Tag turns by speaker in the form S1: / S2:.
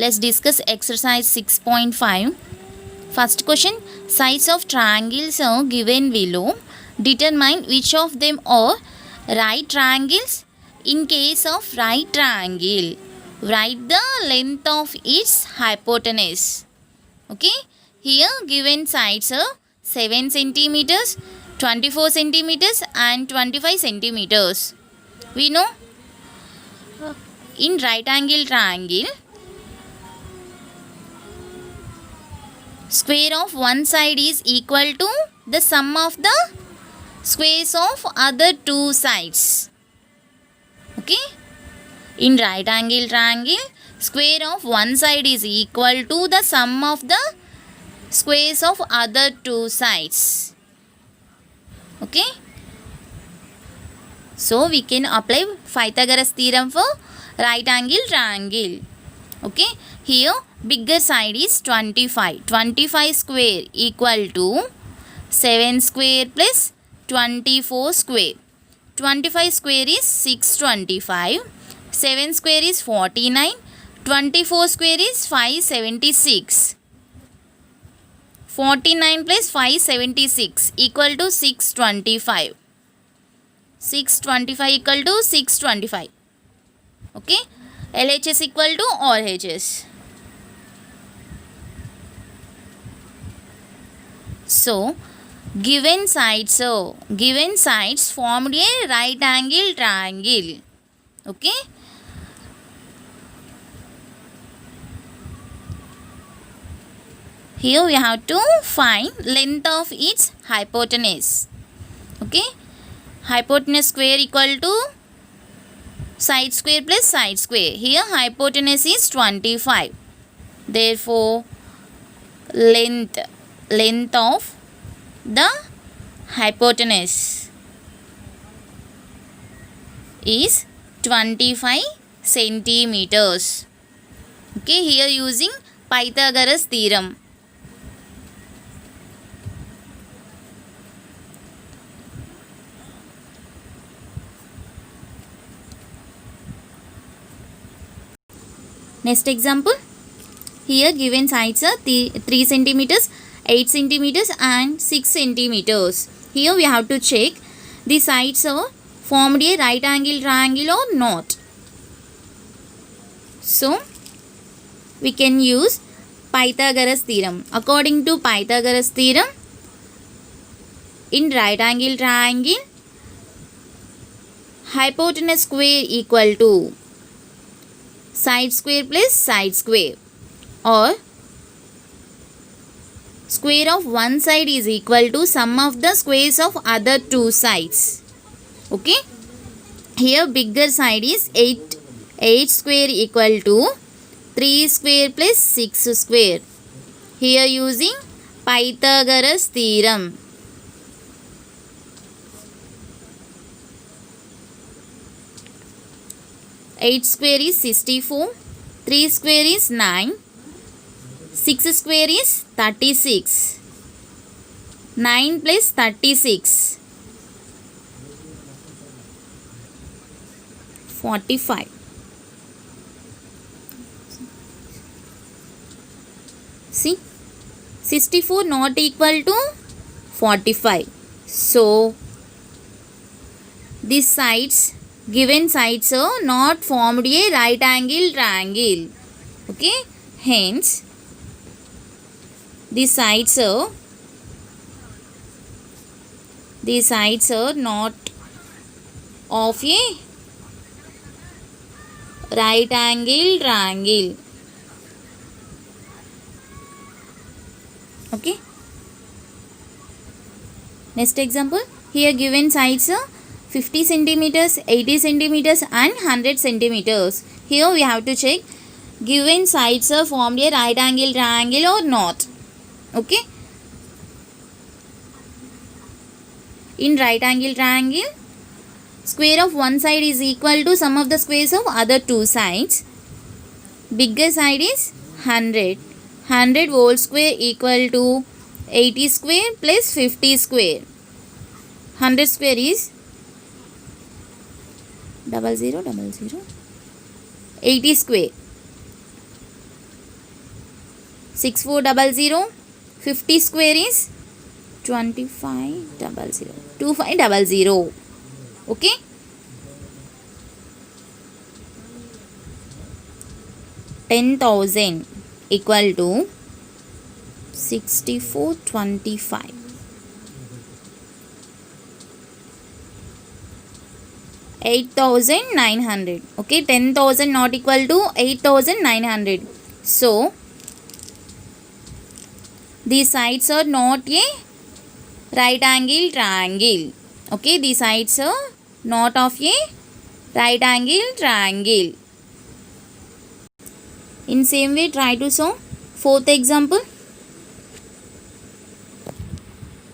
S1: Let's discuss exercise 6.5. First question, sides of triangles are given below. Determine which of them are right triangles. In case of right triangle, write the length of its hypotenuse. Okay, here given sides are 7 centimeters, 24 centimeters and 25 centimeters. We know in right angle triangle, square of one side is equal to the sum of the squares of other two sides. Okay, in right angle triangle, square of one side is equal to the sum of the squares of other two sides. Okay, so we can apply Pythagoras theorem for right angle triangle. Okay, here bigger side is 25. 25 square equal to 7 square plus 24 square. 25 square is 625. 7 square is 49. 24 square is 576. 49 plus 576 equal to 625. 625 equal to 625. Okay, LHS equal to RHS. So, given sides formed a right angle triangle. Okay. Here we have to find length of its hypotenuse. Okay. Hypotenuse square equal to side square plus side square. Here hypotenuse is 25. Therefore, length of the hypotenuse is 25 centimeters. Okay, here using Pythagoras theorem. Next example, here given sides are 3 centimeters, 8 centimeters and 6 centimeters. Here we have to check the sides are formed a right angle triangle or not. So, we can use Pythagoras theorem. According to Pythagoras theorem, in right angle triangle, hypotenuse square equal to side square plus side square, or square of one side is equal to sum of the squares of other two sides. Okay, here bigger side is 8 square equal to 3 square plus 6 square. Here using Pythagoras theorem. Eight square is 64, 3 square is 9, 6 square is 36, 9 plus 36, 45. See, 64 not equal to 45. So, these sides, given sides are not formed a right angle triangle. Okay, hence the sides are not of a right angle triangle. Okay, next example, here given sides are 50 centimeters, 80 centimeters and 100 centimeters. Here we have to check given sides are formed a right angle triangle or not. Okay, in right angle triangle, square of one side is equal to sum of the squares of other two sides. Bigger side is 100. 100 whole square equal to 80 square plus 50 square. 100 square is 0000 80 square. 6400. 50 square is 2500. 2500. Okay. 10,000 equal to 6425. 8,900. Okay, 10,000 not equal to 8,900. So these sides are not a right angle triangle. Okay, these sides are not of a right angle triangle. In same way, try to solve fourth example.